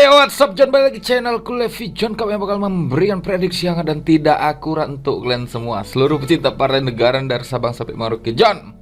What's up John, balik lagi channelku Levi John. Kami bakal memberikan prediksi yang dan tidak akurat untuk kalian semua, seluruh pecinta partai negara dari Sabang sampai Merauke. John,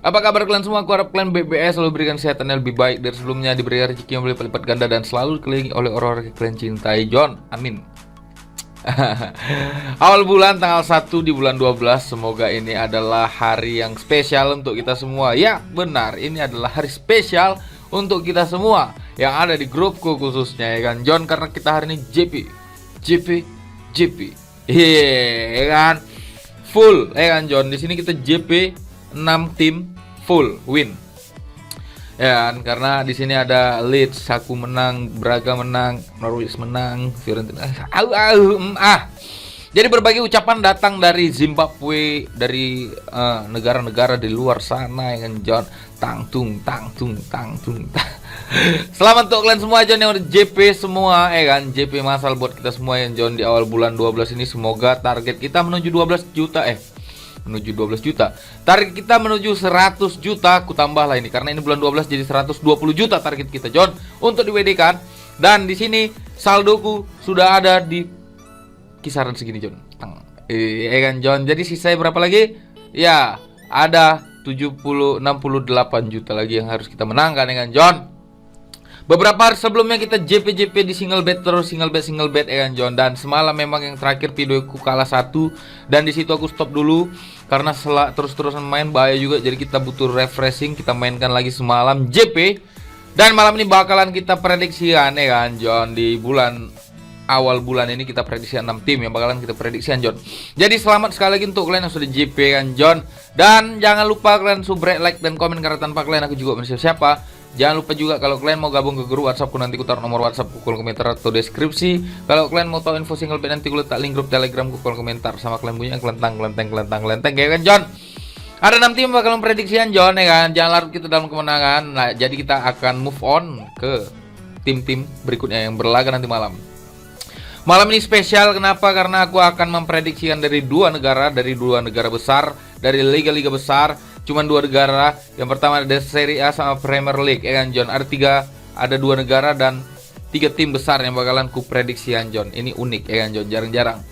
apa kabar kalian semua? Aku harap kalian BBS selalu berikan kesehatan yang lebih baik dari sebelumnya, diberi rezeki yang berlipat ganda dan selalu dikelilingi oleh orang-orang yang kalian cintai. John, amin. Awal bulan tanggal 1 di bulan 12, semoga ini adalah hari yang spesial untuk kita semua. Ya benar, ini adalah hari spesial untuk kita semua yang ada di grupku khususnya, ya kan John, karena kita hari ini JP ya kan, full, ya kan John. Di sini kita JP 6 tim full win, ya kan, karena di sini ada Leeds, aku menang, Braga menang, Norwich menang, Fiorentina Jadi berbagai ucapan datang dari Zimbabwe, dari negara-negara di luar sana, ya kan John. Tang tung. Selamat untuk kalian semua John yang udah JP semua, ya kan. JP masal buat kita semua yang John di awal bulan 12 ini. Semoga target kita menuju 12 juta. Target kita menuju 100 juta. Aku tambah lah ini karena ini bulan 12 jadi 120 juta target kita John untuk di WD kan. Dan di sini saldoku sudah ada di kisaran segini John. Ya kan John. Jadi sisanya berapa lagi? Ya, ada 68 juta lagi yang harus kita menangkan, ya kan John. Beberapa hari sebelumnya kita JP di single bet terus, single bet ya kan John. Dan semalam memang yang terakhir videoku kalah 1 dan di situ aku stop dulu karena terus-terusan main bahaya juga. Jadi kita butuh refreshing, kita mainkan lagi semalam JP. Dan malam ini bakalan kita prediksikan, ya kan John, di awal bulan ini kita prediksikan 6 tim yang bakalan kita prediksikan John. Jadi selamat sekali lagi untuk kalian yang sudah JP kan John. Dan jangan lupa kalian subrek, like dan komen karena tanpa kalian aku juga manusia siapa. Jangan lupa juga kalau kalian mau gabung ke grup WhatsAppku, nanti ku taruh nomor WhatsApp kolom komentar atau deskripsi. Kalau kalian mau tahu info single bet nanti ku letak link grup Telegramku kolom komentar. Sama kalian punya kelentang ya kan John. Ada 6 tim bakalan prediksikan John, ya kan. Jangan larut kita dalam kemenangan. Nah, jadi kita akan move on ke tim-tim berikutnya yang berlaga nanti malam. Malam ini spesial, kenapa? Karena aku akan memprediksikan dari dua negara besar, dari liga-liga besar, cuman 2 negara. Yang pertama ada Serie A sama Premier League, ya kan John. Ada 2 negara dan 3 tim besar yang bakalan ku prediksikan John. Ini unik, ya kan John, jarang-jarang.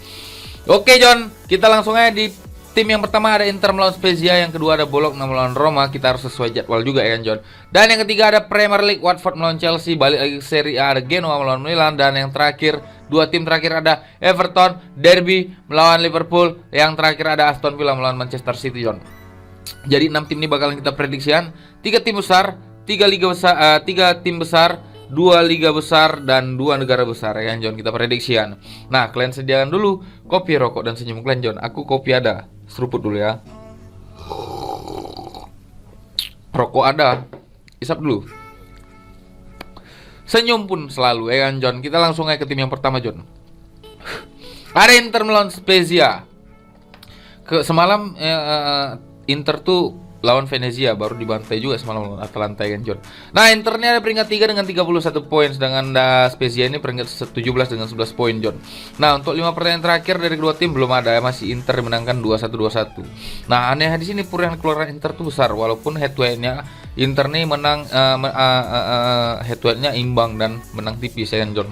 Oke John, kita langsung aja di tim yang pertama ada Inter melawan Spezia, yang kedua ada Bologna melawan Roma. Kita harus sesuai jadwal juga, ya kan John. Dan yang ketiga ada Premier League, Watford melawan Chelsea. Balik lagi ke Serie A ada Genoa melawan Milan. Dan yang terakhir, 2 tim terakhir ada Everton Derby melawan Liverpool. Yang terakhir ada Aston Villa melawan Manchester City John. Jadi 6 tim ini bakalan kita prediksikan. 3 tim besar, 3 tim besar, 2 liga besar dan 2 negara besar, ya kan John, kita prediksikan. Nah, kalian sediakan dulu kopi, rokok dan senyum kalian John. Aku kopi ada, seruput dulu ya. Rokok ada, isap dulu. Senyum pun selalu, ya kan John. Kita langsung aja ke tim yang pertama John. Ada Inter melawan Spezia. Semalam Inter tuh lawan Venezia baru dibantai juga semalam lawan Atalanta, ya kan John. Nah, Inter ini ada peringkat 3 dengan 31 poin, sedangkan Spezia ini peringkat 17 dengan 11 poin John. Nah, untuk 5 pertandingan terakhir dari kedua tim belum ada, masih Inter menangkan 2-1. Nah, aneh di sini pur yang keluaran Inter tuh besar, walaupun head to head-nya Inter nih menang, head to head-nya imbang dan menang tipis, ya kan John.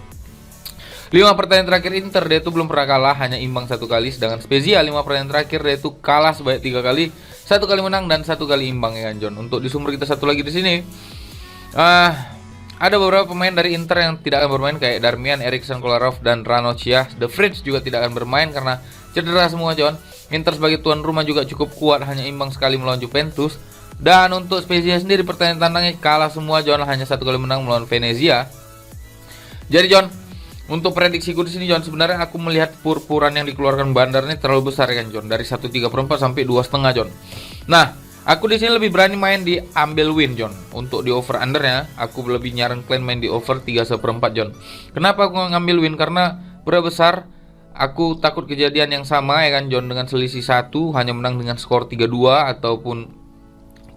5 pertandingan terakhir Inter dia itu belum pernah kalah, hanya imbang 1 kali. Sedangkan Spezia 5 pertandingan terakhir dia itu kalah sebanyak 3 kali, 1 kali menang dan 1 kali imbang, ya kan John. Untuk di sumber kita satu lagi di sini, ada beberapa pemain dari Inter yang tidak akan bermain kayak Darmian, Eriksen, Kolarov dan Ranocchia. The Fridge juga tidak akan bermain karena cedera semua John. Inter sebagai tuan rumah juga cukup kuat, hanya imbang sekali melawan Juventus. Dan untuk Spezia sendiri pertandingan tandangnya kalah semua John, hanya 1 kali menang melawan Venezia. Jadi John, untuk prediksiku di sini John, sebenarnya aku melihat pur-puran yang dikeluarkan Bandar ini terlalu besar, kan John, dari 1/3/4 sampai 2,5 John. Nah, aku di sini lebih berani main di ambil win John. Untuk di over undernya, aku lebih nyaran kalian main di over 3/4 John. Kenapa aku ngambil win? Karena berapa besar, aku takut kejadian yang sama, ya kan John, dengan selisih 1 hanya menang dengan skor 3-2 ataupun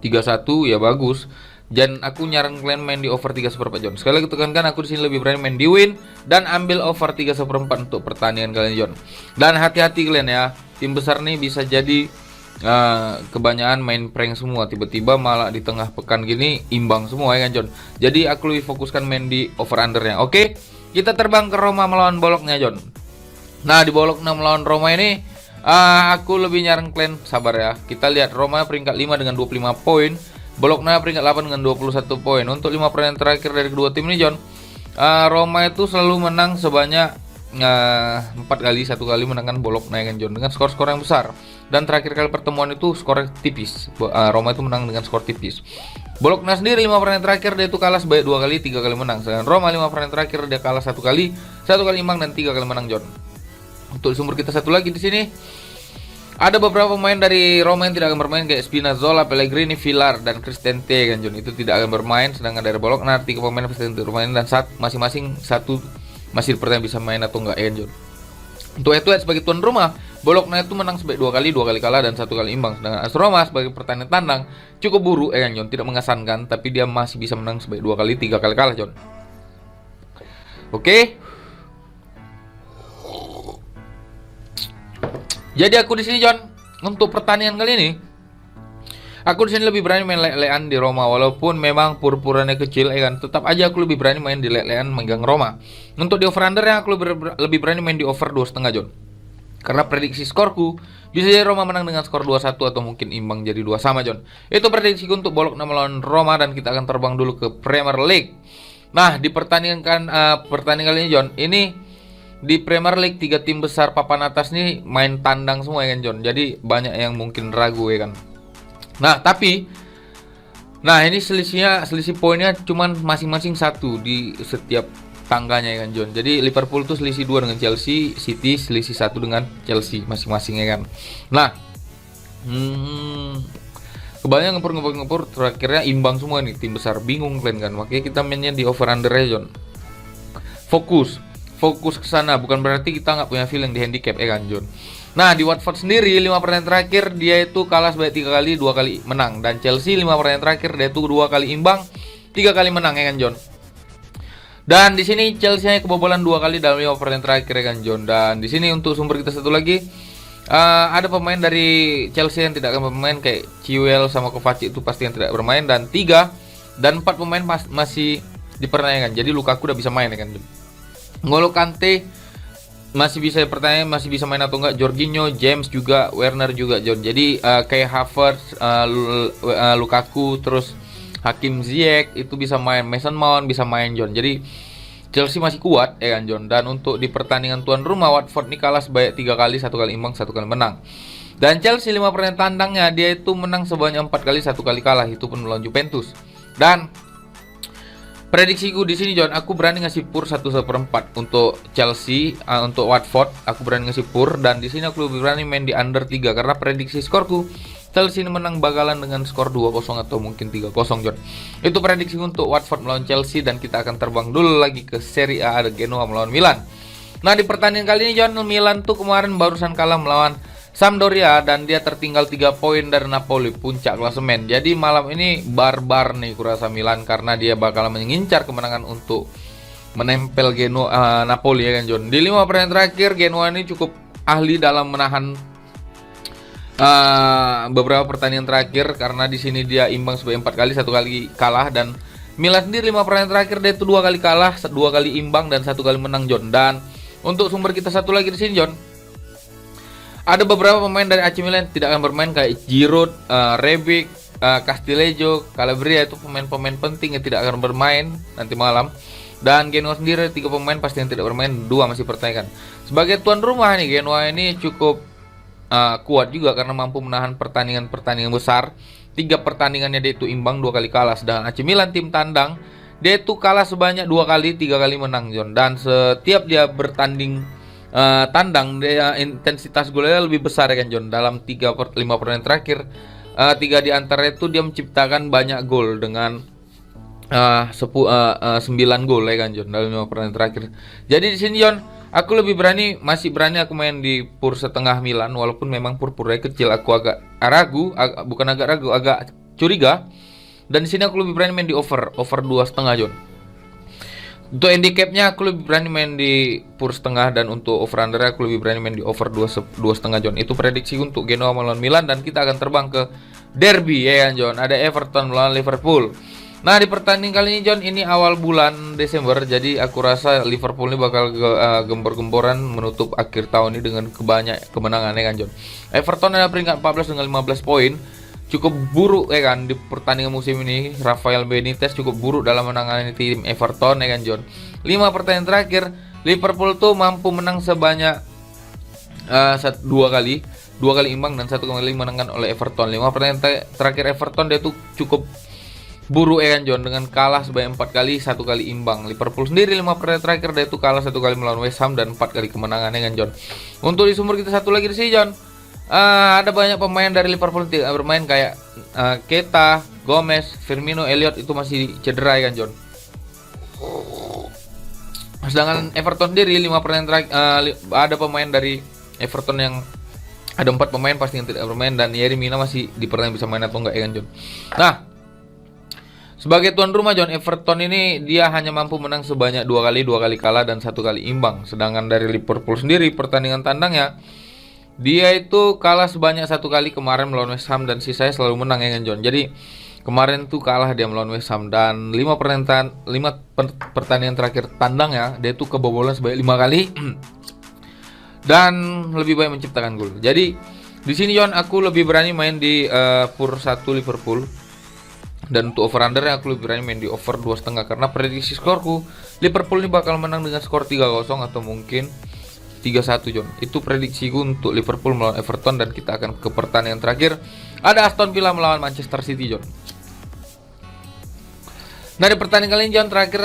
3-1 ya bagus. Dan aku nyaran kalian main di over 3/4 John. Sekali lagi tekankan, aku di sini lebih berani main di win dan ambil over 3/4 untuk pertandingan kalian John. Dan hati-hati kalian ya, tim besar nih bisa jadi kebanyakan main prank semua, tiba-tiba malah di tengah pekan gini imbang semua, ya kan John. Jadi aku lebih fokuskan main di over undernya. Oke. kita terbang ke Roma melawan Bologna, John. Nah, di Bologna melawan Roma ini aku lebih nyaranin sabar ya. Kita lihat Roma peringkat 5 dengan 25 poin, Bologna peringkat 8 dengan 21 poin. Untuk 5 pertandingan terakhir dari kedua tim ini, John, Roma itu selalu menang sebanyak 4 kali, 1 kali menangkan Bologna, kan, John, dengan skor-skor yang besar. Dan terakhir kali pertemuan itu skor tipis. Roma itu menang dengan skor tipis. Bologna sendiri 5 pertandingan terakhir dia itu kalah sebanyak 2 kali, 3 kali menang. Sedangkan Roma 5 pertandingan terakhir dia kalah 1 kali, 1 kali imbang dan 3 kali menang, John. Untuk sumber kita satu lagi di sini, ada beberapa pemain dari Roma yang tidak akan bermain kayak Spinazzola, Pellegrini, Villar dan Cristante, kan, John. Itu tidak akan bermain. Sedangkan dari Bologna 3 pemain pasti tidak bermain dan masing-masing satu masih dipertanyaan bisa main atau enggak, ya, John. Untuk head to head sebagai tuan rumah, Bologna itu menang sebanyak 2 kali kalah dan 1 kali imbang. Sedangkan AS Roma sebagai pertandingan tandang cukup buruk, kan, John. Tidak mengesankan, tapi dia masih bisa menang sebanyak 2 kali, 3 kali kalah, John. Oke. Jadi aku di sini, John, untuk pertandingan kali ini, aku di sini lebih berani main lek-lekan di Roma, walaupun memang pur-purannya kecil, ya kan. Tetap aja aku lebih berani main di lek-lekan megang Roma. Untuk di over under yang aku lebih berani main di over 2,5, John. Karena prediksi skorku bisa jadi Roma menang dengan skor 2-1 atau mungkin imbang jadi 2 sama, John. Itu prediksi untuk Bologna melawan Roma dan kita akan terbang dulu ke Premier League. Nah, di pertandingan kali ini, John, ini di Premier League 3 tim besar papan atas nih main tandang semua, ya kan, John. Jadi banyak yang mungkin ragu, ya kan. Nah, ini selisih poinnya cuman masing-masing 1 di setiap tangganya, ya kan, John. Jadi Liverpool tuh selisih 2 dengan Chelsea, City selisih 1 dengan Chelsea masing-masing, ya kan. Nah, kebanyakan ngepur terakhirnya imbang semua nih tim besar, bingung kalian kan. Makanya kita mainnya di over under, ya, John. Fokus ke sana, bukan berarti kita nggak punya feeling di handicap, ya kan, John. Nah, di Watford sendiri 5 pertandingan terakhir dia itu kalah sebanyak 3 kali, 2 kali menang. Dan Chelsea 5 pertandingan terakhir dia itu 2 kali imbang, 3 kali menang, ya kan, John. Dan di sini Chelsea kebobolan 2 kali dalam 5 pertandingan terakhir, ya kan, John. Dan di sini untuk sumber kita satu lagi, ada pemain dari Chelsea yang tidak akan bermain kayak Chilwell sama Kovacic, itu pasti yang tidak bermain. Dan 4 pemain masih dipertanyakan. Jadi Lukaku udah bisa main, ya kan, John. N'Golo Kante masih bisa masih bisa main atau enggak. Jorginho, James juga, Werner juga, John. Jadi kayak Havertz, Lukaku, terus Hakim Ziyech itu bisa main, Mason Mount bisa main, John. Jadi Chelsea masih kuat, ya kan, John. Dan untuk di pertandingan tuan rumah, Watford ini kalah sebanyak 3 kali, 1 kali imbang, 1 kali menang. Dan Chelsea 5 pertandingan tandangnya dia itu menang sebanyak 4 kali, 1 kali kalah, itu pun melawan Juventus. Dan prediksiku di sini, John, aku berani ngasih pur 1/4 untuk Chelsea, untuk Watford aku berani ngasih pur, dan di sini aku lebih berani main di under 3 karena prediksi skorku Chelsea ini menang bakalan dengan skor 2-0 atau mungkin 3-0, John. Itu prediksi untuk Watford melawan Chelsea dan kita akan terbang dulu lagi ke Serie A, ada Genoa melawan Milan. Nah, di pertandingan kali ini, John, Milan tuh kemarin barusan kalah melawan Sampdoria dan dia tertinggal 3 poin dari Napoli, puncak klasemen. Jadi malam ini barbar nih kurasa Milan karena dia bakal mengincar kemenangan untuk menempel Genoa, Napoli, ya kan, John. Di 5 pertandingan terakhir Genoa ini cukup ahli dalam menahan beberapa pertandingan terakhir karena di sini dia imbang sebanyak 4 kali, 1 kali kalah. Dan Milan sendiri 5 pertandingan terakhir dia itu 2 kali kalah, 2 kali imbang dan 1 kali menang, John. Dan untuk sumber kita satu lagi di sini, John, ada beberapa pemain dari AC Milan tidak akan bermain kayak Giroud, Rebic, Castillejo, Calabria, itu pemain-pemain penting yang tidak akan bermain nanti malam. Dan Genoa sendiri 3 pemain pasti yang tidak bermain, 2 masih pertanyakan. Sebagai tuan rumah nih, Genoa ini cukup kuat juga karena mampu menahan pertandingan-pertandingan besar. 3 pertandingannya dia itu imbang, 2 kali kalah. Sedangkan AC Milan tim tandang dia itu kalah sebanyak 2 kali, 3 kali menang, John. Dan setiap dia bertanding tandang dia intensitas golnya lebih besar, ya kan, John. Dalam 5 pertandingan terakhir 3 di antara itu dia menciptakan banyak gol dengan 9 gol, ya kan, John, dalam 5 pertandingan terakhir. Jadi di sini, John, aku masih berani aku main di pur setengah Milan, walaupun memang pur-purnya kecil. Aku agak curiga. Dan di sini aku lebih berani main di over 2,5, John. Untuk handicapnya aku lebih berani main di pur setengah, dan untuk over under aku lebih berani main di over 2,5, John. Itu prediksi untuk Genoa melawan Milan dan kita akan terbang ke derby, ya kan, John. Ada Everton melawan Liverpool. Nah, di pertandingan kali ini John, ini awal bulan Desember, jadi aku rasa Liverpool ini bakal gembor-gemboran menutup akhir tahun ini dengan kebanyak kemenangan ya kan John. Everton ada peringkat 14 dengan 15 poin. Cukup buruk ya kan di pertandingan musim ini. Rafael Benitez cukup buruk dalam menangani tim Everton ya kan John. 5 pertandingan terakhir Liverpool tuh mampu menang sebanyak 2 kali imbang dan 1 kali menangkan oleh Everton. 5 pertandingan terakhir Everton dia tuh cukup buruk ya kan John, dengan kalah sebanyak 4 kali, 1 kali imbang. Liverpool sendiri 5 pertandingan terakhir dia itu kalah 1 kali melawan West Ham dan 4 kali kemenangan ya kan John. Untuk di sumber kita satu lagi di sini John, ada banyak pemain dari Liverpool tidak bermain kayak Keita, Gomez, Firmino, Elliott itu masih cedera ya kan John. Sedangkan Everton sendiri 5 pertandingan terakhir ada pemain dari Everton yang ada 4 pemain pasti yang tidak bermain, dan Yerry Mina masih di pertandingan bisa main atau enggak ya kan John. Nah, sebagai tuan rumah John, Everton ini dia hanya mampu menang sebanyak 2 kali kalah dan 1 kali imbang. Sedangkan dari Liverpool sendiri pertandingan tandangnya dia itu kalah sebanyak 1 kali kemarin melawan West Ham dan sisanya selalu menang ya kan John. Jadi kemarin tuh kalah dia melawan West Ham dan 5 pertandingan terakhir tandangnya dia tuh kebobolan sebanyak 5 kali dan lebih baik menciptakan gol. Jadi di sini John aku lebih berani main di pur 1 Liverpool. Dan untuk over under aku lebih berani main di over 2,5 karena prediksi skorku Liverpool ini bakal menang dengan skor 3-0 atau mungkin 3-1 John. Itu prediksiku untuk Liverpool melawan Everton, dan kita akan ke pertandingan terakhir. Ada Aston Villa melawan Manchester City John. Nah, di pertandingan kali ini John terakhir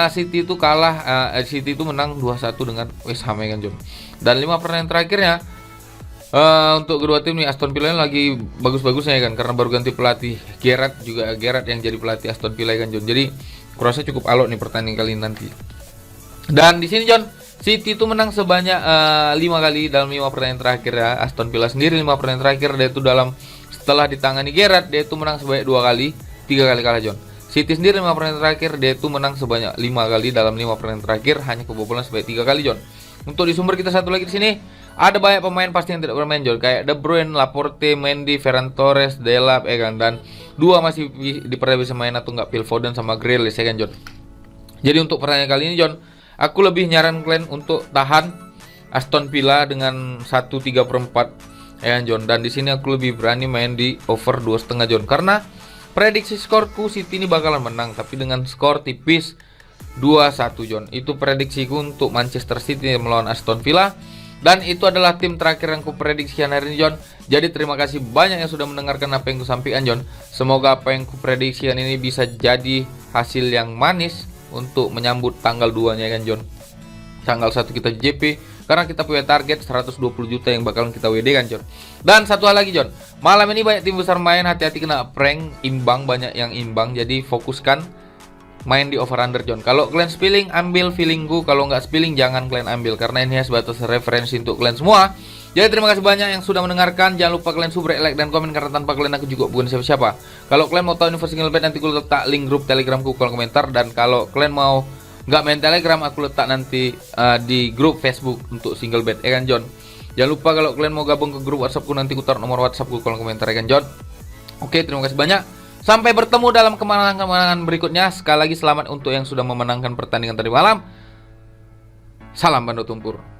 City itu kalah, City itu menang 2-1 dengan West Ham ya kan John. Dan 5 pertandingan terakhirnya untuk kedua tim nih Aston Villa lagi bagus-bagusnya ya kan, karena baru ganti pelatih Gerrard yang jadi pelatih Aston Villa ya kan John. Jadi kurasa cukup alot nih pertandingan kali ini nanti. Dan di sini John, City itu menang sebanyak 5 kali dalam 5 pertandingan terakhir ya. Aston Villa sendiri 5 pertandingan terakhir dia itu setelah ditangani Gerrard dia itu menang sebanyak 2 kali, 3 kali kalah John. City sendiri 5 pertandingan terakhir dia itu menang sebanyak 5 kali dalam 5 pertandingan terakhir, hanya kebobolan sebanyak 3 kali John. Untuk di sumber kita satu lagi di sini ada banyak pemain pasti yang tidak bermain John, kayak De Bruyne, Laporte, Mendy, Ferran Torres, Delap ya kan, dan 2 masih dipercaya bisa main atau enggak, Phil Foden sama Grealish ya kan John. Jadi untuk pertandingan kali ini John, aku lebih nyaran kalian untuk tahan Aston Villa dengan 1/3/4 ya kan John, dan di sini aku lebih berani main di over 2,5 John, karena prediksi skorku City ini bakalan menang tapi dengan skor tipis 2-1 John. Itu prediksiku untuk Manchester City melawan Aston Villa. Dan itu adalah tim terakhir yang kuprediksikan hari ini John. Jadi terima kasih banyak yang sudah mendengarkan apa yang kusampaikan John. Semoga apa yang kuprediksikan ini bisa jadi hasil yang manis untuk menyambut tanggal 2 nya kan John. Tanggal 1 kita JP, karena kita punya target 120 juta yang bakalan kita WD kan John. Dan satu hal lagi John, malam ini banyak tim besar main, hati-hati kena prank imbang, banyak yang imbang. Jadi fokuskan main di over under John. Kalau kalian spilling, ambil feelingku. Kalau nggak spilling, jangan kalian ambil, karena ini sebatas referensi untuk kalian semua. Jadi terima kasih banyak yang sudah mendengarkan. Jangan lupa kalian subrek, like, dan komen, karena tanpa kalian aku juga bukan siapa-siapa. Kalau kalian mau tahu info single bed, nanti aku letak link grup telegramku kolom komentar. Dan kalau kalian mau nggak main telegram, aku letak nanti di grup Facebook untuk single bed ya kan John. Jangan lupa kalau kalian mau gabung ke grup WhatsAppku, nanti aku taruh nomor WhatsAppku kolom komentar ya kan John. Oke, terima kasih banyak. Sampai bertemu dalam kemenangan-kemenangan berikutnya. Sekali lagi selamat untuk yang sudah memenangkan pertandingan tadi malam. Salam Bandot Tumpur.